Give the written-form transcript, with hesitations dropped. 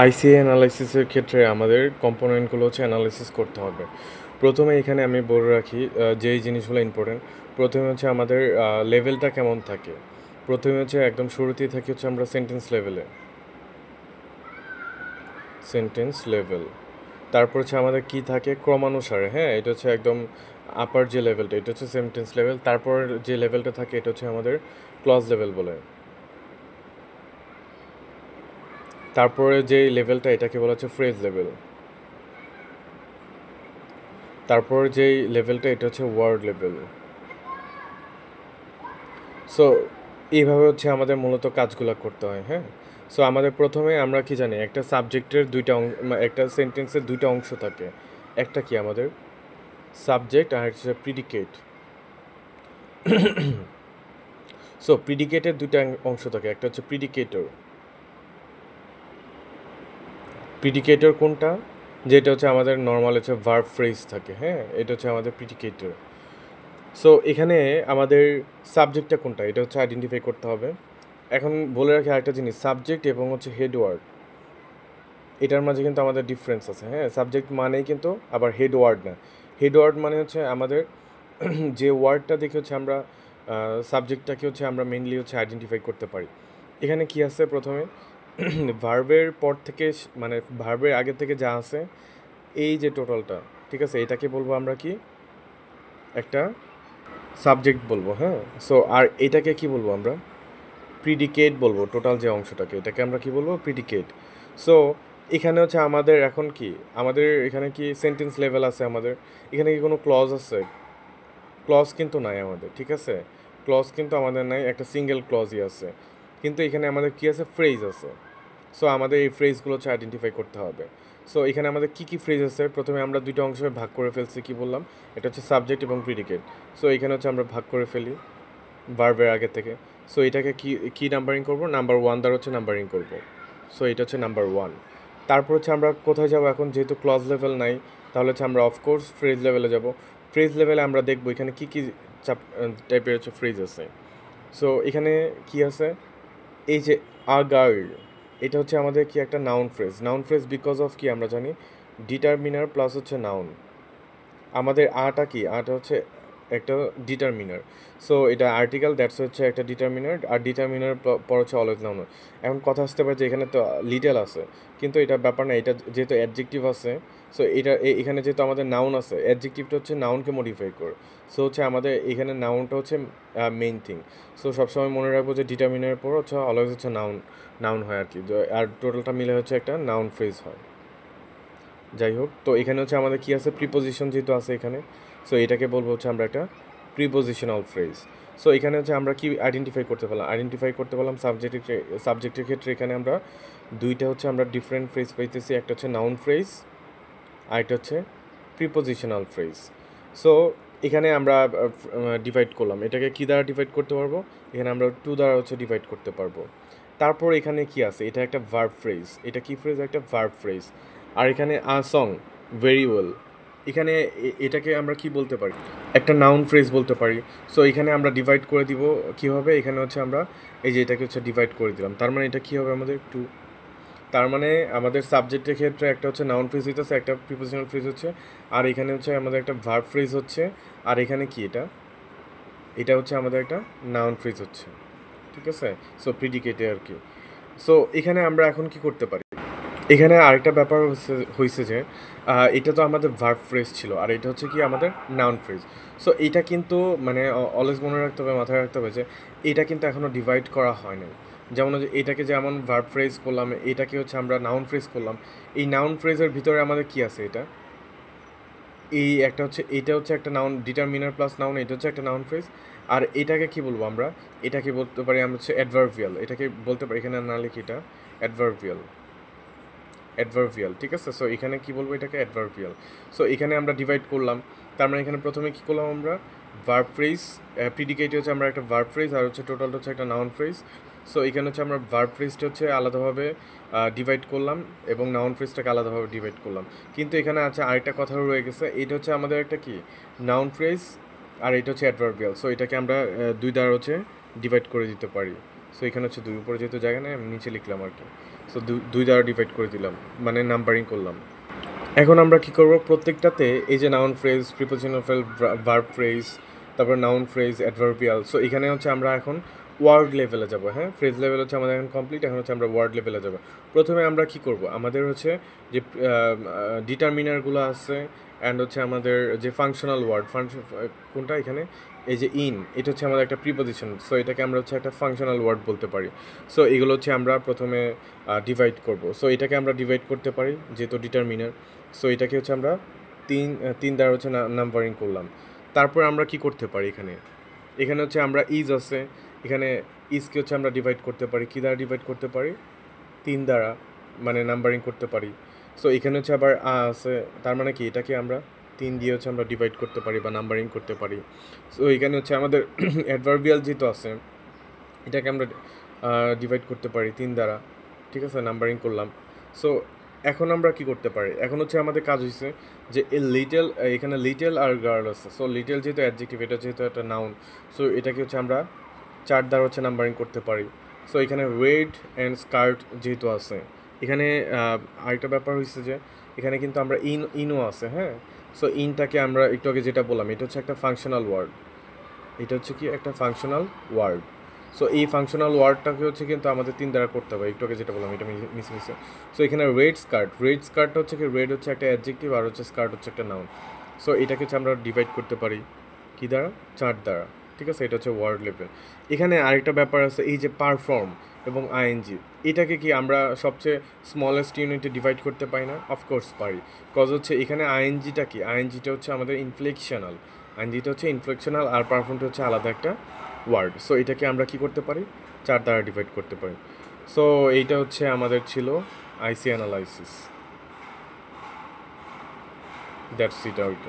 আইসি অ্যানালাইসিসের ক্ষেত্রে আমাদের কম্পোনেন্টগুলো হচ্ছে অ্যানালাইসিস করতে হবে। প্রথমে এখানে আমি বলে রাখি যেই জিনিসগুলো ইম্পর্টেন্ট। প্রথমে হচ্ছে আমাদের লেভেলটা কেমন থাকে। প্রথমে হচ্ছে একদম শুরুতেই থাকি হচ্ছে আমরা সেন্টেন্স লেভেলে, সেন্টেন্স লেভেল। তারপর হচ্ছে আমাদের কি থাকে ক্রমানুসারে, হ্যাঁ, এটা হচ্ছে একদম আপার যে লেভেলটা এটা হচ্ছে সেন্টেন্স লেভেল। তারপর যে লেভেলটা থাকে এটা হচ্ছে আমাদের ক্লজ লেভেল বলে। তারপরে যে লেভেলটা এটাকে বলা হচ্ছে ফ্রেজ লেভেল। তারপর যেই লেভেলটা এটা হচ্ছে ওয়ার্ড লেভেল। সো এইভাবে হচ্ছে আমাদের মূলত কাজগুলো করতে হয়, হ্যাঁ। সো আমাদের প্রথমে আমরা কি জানি একটা সাবজেক্টের একটা সেন্টেন্সের দুইটা অংশ থাকে। একটা কি আমাদের সাবজেক্ট আর হচ্ছে প্রিডিকেট। সো প্রিডিকেটের দুইটা অংশ থাকে, একটা হচ্ছে প্রিডিকেটর। প্রিডিকেটর কোনটা? যেটা হচ্ছে আমাদের নর্মাল হচ্ছে ভার্ব ফ্রেজ থাকে, হ্যাঁ, এটা হচ্ছে আমাদের প্রিডিকেটর। সো এখানে আমাদের সাবজেক্টটা কোনটা এটা হচ্ছে আইডেন্টিফাই করতে হবে। এখন বলে রাখি আরেকটা জিনিস, সাবজেক্ট এবং হচ্ছে হেড ওয়ার্ড এটার মাঝে কিন্তু আমাদের ডিফারেন্স আছে, হ্যাঁ। সাবজেক্ট মানেই কিন্তু আবার হেড ওয়ার্ড না। হেড ওয়ার্ড মানে হচ্ছে আমাদের যে ওয়ার্ডটা দেখে হচ্ছে আমরা সাবজেক্টটাকে হচ্ছে আমরা মেইনলি হচ্ছে আইডেন্টিফাই করতে পারি। এখানে কি আছে প্রথমে ভার্বের পর থেকে মানে ভার্বের আগে থেকে যা আছে এই যে টোটালটা, ঠিক আছে, এটাকে বলবো আমরা কি একটা সাবজেক্ট বলবো, হ্যাঁ। সো আর এটাকে কি বলবো আমরা প্রিডিকেট বলবো। টোটাল যে অংশটাকে এটাকে আমরা কি বলবো প্রিডিকেট। সো এখানে হচ্ছে আমাদের এখন কি আমাদের এখানে কি সেন্টেন্স লেভেল আছে আমাদের, এখানে কি কোনো ক্লজ আছে? ক্লজ কিন্তু নাই আমাদের, ঠিক আছে, ক্লজ কিন্তু আমাদের নাই, একটা সিঙ্গেল ক্লজই আছে। কিন্তু এখানে আমাদের কি আছে ফ্রেজ আছে। সো আমাদের এই ফ্রেজগুলো হচ্ছে আইডেন্টিফাই করতে হবে। সো এখানে আমাদের কী কী ফ্রেজ আছে প্রথমে আমরা দুইটা অংশে ভাগ করে ফেলছি, কি বললাম এটা হচ্ছে সাবজেক্ট এবং প্রিডিকেট। সো এখানে হচ্ছে আমরা ভাগ করে ফেলি ভার্বের আগে থেকে। সো এটাকে কি কি নাম্বারিং করবো, নাম্বার ওয়ান দ্বারা হচ্ছে নাম্বারিং করবো। সো এটা হচ্ছে নাম্বার ওয়ান। তারপর হচ্ছে আমরা কোথায় যাব এখন, যেহেতু ক্লজ লেভেল নাই তাহলে হচ্ছে আমরা অফকোর্স ফ্রেজ লেভেলে যাব। ফ্রেজ লেভেলে আমরা দেখবো এখানে কী কী টাইপের হচ্ছে ফ্রেজ আছে। সো এখানে কি আছে, এই যে আ গার্ল, এটা হচ্ছে আমাদের কি একটা noun phrase. Noun phrase because of কি আমরা জানি ডিটারমিনার প্লাস হচ্ছে নাউন। আমাদের আটা কি আটা হচ্ছে একটা ডিটারমিনার। সো এটা আর্টিকেল দ্যাটস হচ্ছে একটা ডিটারমিনার, আর ডিটারমিনার পর হচ্ছে অলওয়েজ নাউন। এখন কথা আসতে পারে যে এখানে তো লিটেল আছে, কিন্তু এটা ব্যাপার না, এটা যেহেতু অ্যাডজেক্টিভ আছে। সো এটা এখানে যেহেতু আমাদের নাউন আছে, অ্যাডজেক্টিভটা হচ্ছে নাউনকে মডিফাই করে। সো হচ্ছে আমাদের এখানে নাউনটা হচ্ছে মেইন থিং। সো সবসময় মনে রাখবো যে ডিটারমিনারের পর হচ্ছে অলওয়েজ হচ্ছে নাউন, নাউন হয় আর কি, আর টোটালটা মিলে হচ্ছে একটা নাউন ফ্রেজ হয়। যাই হোক, তো এখানে হচ্ছে আমাদের কি আছে প্রিপোজিশন যেহেতু আছে এখানে। সো এটাকে বলবো হচ্ছে আমরা একটা প্রিপোজিশনাল ফ্রেজ। সো এখানে হচ্ছে আমরা কি আইডেন্টিফাই করতে পারলাম সাবজেক্টের ক্ষেত্রে এখানে আমরা দুইটা হচ্ছে আমরা ডিফারেন্ট ফ্রেজ পাইতেছি, একটা হচ্ছে নাউন ফ্রেজ আর একটা হচ্ছে প্রিপোজিশনাল ফ্রেজ। সো এখানে আমরা ডিভাইড করলাম, এটাকে কি দ্বারা ডিভাইড করতে পারবো, এখানে আমরা টু দ্বারা হচ্ছে ডিভাইড করতে পারবো। তারপর এখানে কি আছে, এটা একটা ভার্ব ফ্রেজ, এটা কি ফ্রেজ, একটা ভার্ব ফ্রেজ। আর এখানে আ সং, ভেরি ওয়েল, এখানে এটাকে আমরা কি বলতে পারি, একটা নাউন ফ্রেজ বলতে পারি। সো এখানে আমরা ডিভাইড করে দিব কি হবে, এখানে হচ্ছে আমরা এই যে এটাকে হচ্ছে ডিভাইড করে দিলাম, তার মানে এটা কি হবে আমাদের টু। তার মানে আমাদের সাবজেক্টের ক্ষেত্রে একটা হচ্ছে নাউন ফ্রেজ হইতেছে, একটা প্রিপোজিশনাল ফ্রেজ হচ্ছে, আর এখানে হচ্ছে আমাদের একটা ভার্ব ফ্রেজ হচ্ছে, আর এখানে কি এটা এটা হচ্ছে আমাদের একটা নাউন ফ্রেজ হচ্ছে, ঠিক আছে। সো প্রিডিকেটে আর কি। সো এখানে আমরা এখন কি করতে পারি, এখানে আরেকটা ব্যাপার হয়েছে যে এটা তো আমাদের ভার্ব ফ্রেজ ছিল, আর এটা হচ্ছে কি আমাদের নাউন ফ্রেজ। সো এটা কিন্তু মানে অলওয়েজ মনে রাখতে হবে, মাথায় রাখতে হবে যে এটা কিন্তু এখনও ডিভাইড করা হয় নাই। যেমন হচ্ছে এটাকে যেমন ভার্ব ফ্রেজ করলাম, এটাকে হচ্ছে আমরা নাউন ফ্রেজ করলাম। এই নাউন ফ্রেজের ভিতরে আমাদের কি আছে, এটা এই একটা হচ্ছে এটা হচ্ছে একটা নাউন ডিটারমিনার প্লাস নাউন, এটা হচ্ছে একটা নাউন ফ্রেজ। আর এটাকে কি বলবো আমরা, এটাকে বলতে পারি আমরা হচ্ছে অ্যাডভার্বিয়াল, এটাকে বলতে পারি, এখানে না লিখি এটা অ্যাডভার্বিয়াল, অ্যাডভার্বিয়াল, ঠিক আছে। সো এখানে কি বলবো, এটাকে অ্যাডভার্বিয়াল। সো এখানে আমরা ডিভাইড করলাম, তার মানে এখানে প্রথমে কি করলাম আমরা ভার্ব ফ্রেজ, প্রিডিকেটে হচ্ছে আমরা একটা ভার্ব ফ্রেজ, আর হচ্ছে টোটালটা হচ্ছে একটা নাউন ফ্রেজ। সো এখানে হচ্ছে আমরা ভার্ব ফ্রেজটা হচ্ছে আলাদাভাবে ডিভাইড করলাম এবং নাউন ফ্রেজটাকে আলাদাভাবে ডিভাইড করলাম। কিন্তু এখানে আছে আরেকটা কথা রয়ে গেছে, এটা হচ্ছে আমাদের একটা কি নাউন ফ্রেজ, আর এটা হচ্ছে অ্যাডভার্বিয়াল। সো এটাকে আমরা দুই দ্বারা হচ্ছে ডিভাইড করে দিতে পারি। সো এখানে হচ্ছে দুই, উপরে যেহেতু জায়গা নেই আমি নিচে লিখলাম আর কি। সো দুই দ্বারা ডিভাইড করে দিলাম, মানে নাম্বারিং করলাম। এখন আমরা কি করব, প্রত্যেকটাতে এই যে noun phrase, prepositional phrase, verb phrase, তারপর নাউন ফ্রেজ, অ্যাডভার্বিয়াল, সো এখানে হচ্ছে আমরা এখন ওয়ার্ড লেভেলে যাব। হ্যাঁ, ফ্রেজ লেভেল হচ্ছে আমাদের এখন কমপ্লিট, এখন হচ্ছে আমরা ওয়ার্ড লেভেলে যাব। প্রথমে আমরা কি করব, আমাদের হচ্ছে যে ডিটারমিনারগুলো আছে অ্যান্ড হচ্ছে আমাদের যে ফাংশনাল ওয়ার্ড, কোনটা এখানে, এই যে ইন, এটা হচ্ছে আমাদের একটা প্রিপোজিশন, সো এটাকে আমরা হচ্ছে একটা ফাংশনাল ওয়ার্ড বলতে পারি। সো এগুলো হচ্ছে আমরা প্রথমে ডিভাইড করব। সো এটাকে আমরা ডিভাইড করতে পারি যেহেতু ডিটারমিনার। সো এটাকে হচ্ছে আমরা তিন দ্বারা হচ্ছে নাম্বারিং করলাম। তারপর আমরা কি করতে পারি, এখানে হচ্ছে আমরা ইজ আছে, এখানে ইজকে হচ্ছে আমরা ডিভাইড করতে পারি, কী দ্বারা ডিভাইড করতে পারি, 3 দ্বারা, মানে নাম্বারিং করতে পারি। সো এখানে হচ্ছে আবার আছে, তার মানে কি এটাকে আমরা 3 দিয়ে হচ্ছে আমরা ডিভাইড করতে পারি বা নাম্বারিং করতে পারি। সো এখানে হচ্ছে আমাদের অ্যাডভার্বিয়াল যেহেতু আছে, এটাকে আমরা ডিভাইড করতে পারি 3 দ্বারা, ঠিক আছে, নাম্বারিং করলাম। সো এখন আমরা কি করতে পারি, এখন হচ্ছে আমাদের কাজ হয়েছে যে লিটেল, এখানে লিটেল আর গার্ল আছে। সো লিটেল যেহেতু অ্যাডজেক্টিভ, এটা যেহেতু একটা নাউন, সো এটাকে হচ্ছে আমরা 4 দ্বারা হচ্ছে নাম্বারিং করতে পারি। সো এখানে রেড অ্যান্ড স্কার্ট যেহেতু আছে, এখানে আরেকটা ব্যাপার হয়েছে যে এখানে কিন্তু আমরা ইনও আছে। হ্যাঁ, সো ইনটাকে আমরা একটু আগে যেটা বললাম, এটা হচ্ছে একটা ফাংশনাল ওয়ার্ড, এটা হচ্ছে কি একটা ফাংশনাল ওয়ার্ড। সো এই ফাংশনাল ওয়ার্ডটাকে হচ্ছে কিন্তু আমাদের 3 দ্বারা করতে হবে, একটু আগে যেটা বললাম এটা মিস হয়েছে। সো এখানে রেড স্কার্টটা হচ্ছে কি, রেড হচ্ছে একটা অ্যাডজেক্টিভ আর হচ্ছে স্কার্ট হচ্ছে একটা নাউন। সো এটাকে হচ্ছে আমরা ডিভাইড করতে পারি কী দ্বারা, 4 দ্বারা, ঠিক আছে, এটা হচ্ছে ওয়ার্ড লেভেল। এখানে আরেকটা ব্যাপার আছে, এই যে পারফর্ম এবং আইএনজি, এটাকে কি আমরা সবচেয়ে স্মলেস্ট ইউনিটে ডিভাইড করতে পারি না? অফকোর্স পারি, কজ হচ্ছে এখানে আইএনজিটা কি, আইএনজিটা হচ্ছে আমাদের ইনফ্লেকশনাল, আইএনজিটা হচ্ছে ইনফ্লেকশনাল আর পারফর্মটা হচ্ছে আলাদা একটা ওয়ার্ড। সো এটাকে আমরা কি করতে পারি, 4 দ্বারা ডিভাইড করতে পারি। সো এইটা হচ্ছে আমাদের ছিল আইসি অ্যানালাইসিস, দ্যাটস ইট আউট।